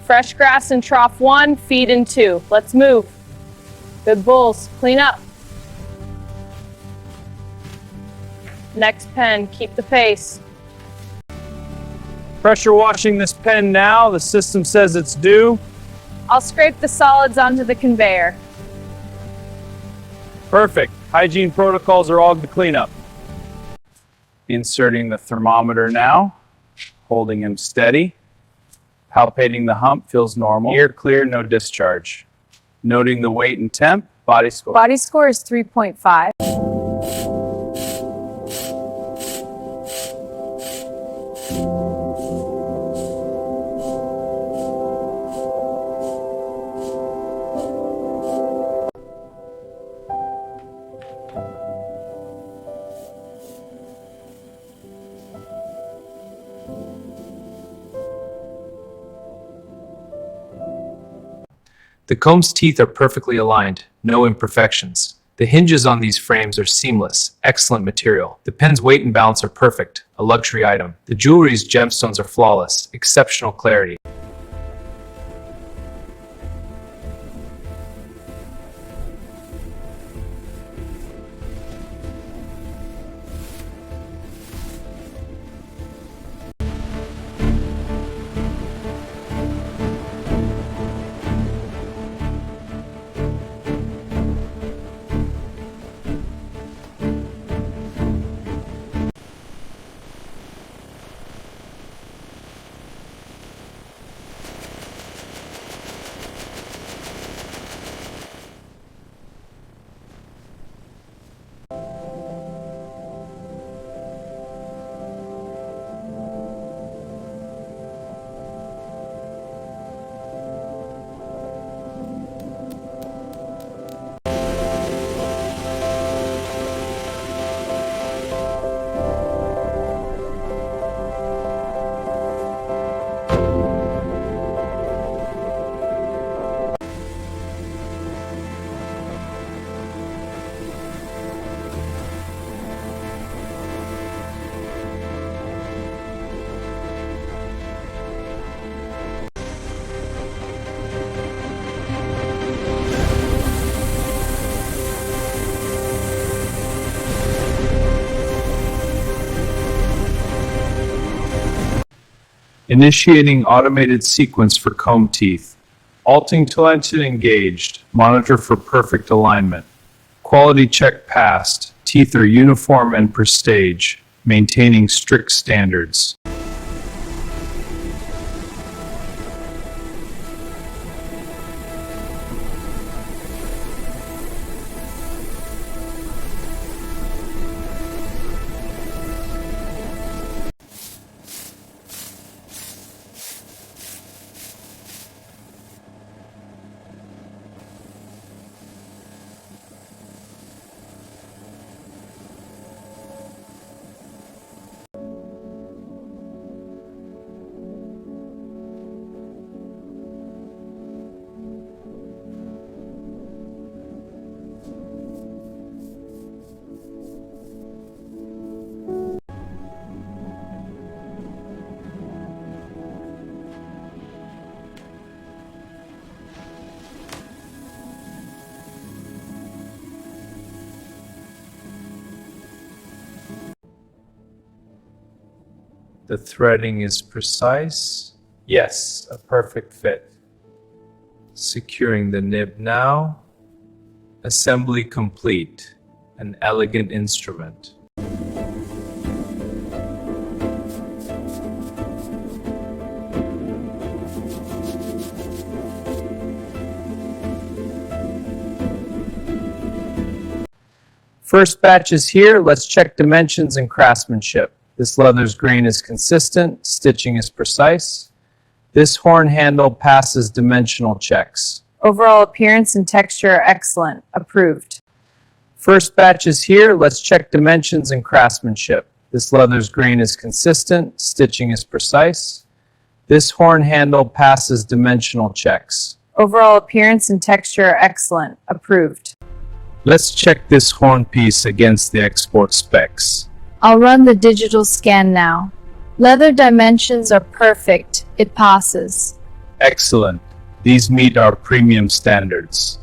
Fresh grass in trough 1, feed in 2. Let's move. Good bulls, clean up. Next pen, keep the pace. Pressure washing this pen now. The system says it's due. I'll scrape the solids onto the conveyor. Perfect. Hygiene protocols are all to clean up. Inserting the thermometer now. Holding him steady. Palpating the hump, feels normal. Ear clear, no discharge. Noting the weight and temp. Body score. Body score is 3.5. The comb's teeth are perfectly aligned, no imperfections. The hinges on these frames are seamless, excellent material. The pen's weight and balance are perfect, a luxury item. The jewelry's gemstones are flawless, exceptional clarity. Initiating automated sequence for comb teeth. Alting tension engaged. Monitor for perfect alignment. Quality check passed. Teeth are uniform and per stage, maintaining strict standards. The threading is precise. Yes, a perfect fit. Securing the nib now. Assembly complete. An elegant instrument. First batch is here. Let's check dimensions and craftsmanship. This leather's grain is consistent, stitching is precise. This horn handle passes dimensional checks. Overall appearance and texture are excellent. Approved. First batch is here. Let's check dimensions and craftsmanship. This leather's grain is consistent, stitching is precise. This horn handle passes dimensional checks. Overall appearance and texture are excellent. Approved. Let's check this horn piece against the export specs. I'll run the digital scan now. Leather dimensions are perfect. It passes. Excellent. These meet our premium standards.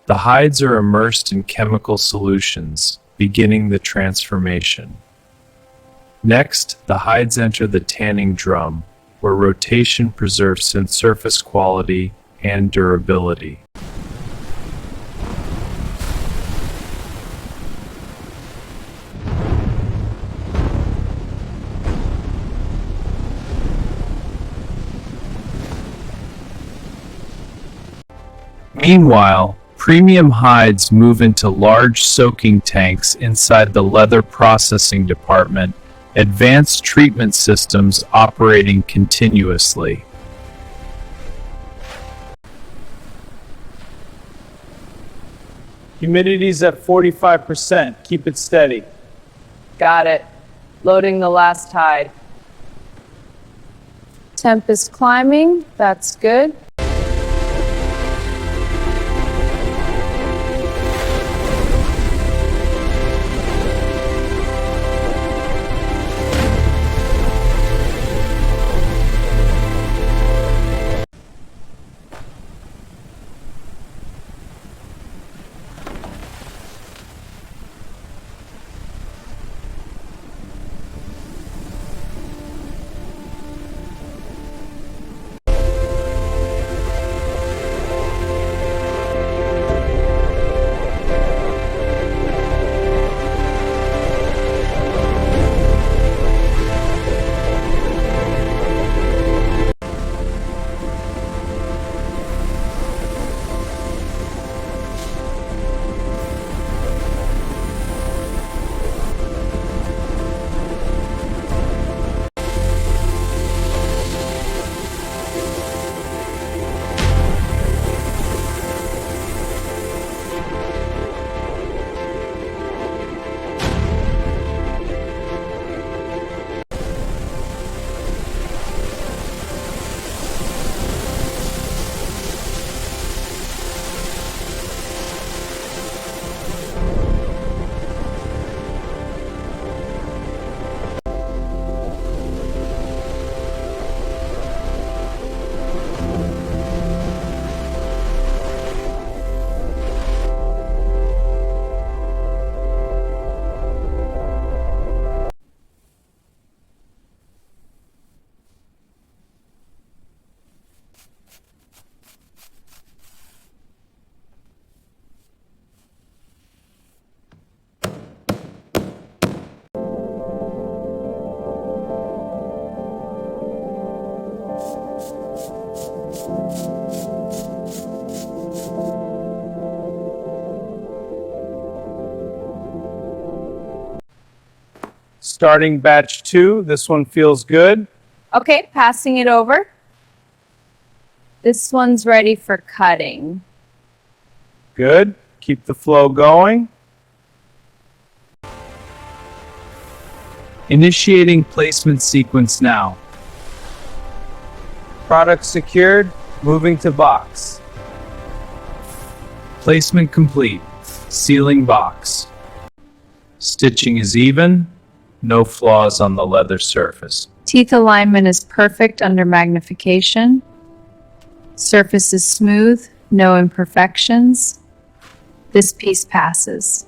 The hides are immersed in chemical solutions, beginning the transformation. Next, the hides enter the tanning drum, where rotation preserves surface quality and durability. Meanwhile, premium hides move into large soaking tanks inside the leather processing department, advanced treatment systems operating continuously. Humidity's at 45%. Keep it steady. Got it. Loading the last hide. Temp is climbing. That's good. Starting batch 2. This one feels good. Okay, passing it over. This one's ready for cutting. Good. Keep the flow going. Initiating placement sequence now. Product secured. Moving to box. Placement complete. Sealing box. Stitching is even. No flaws on the leather surface. Teeth alignment is perfect under magnification. Surface is smooth, no imperfections. This piece passes.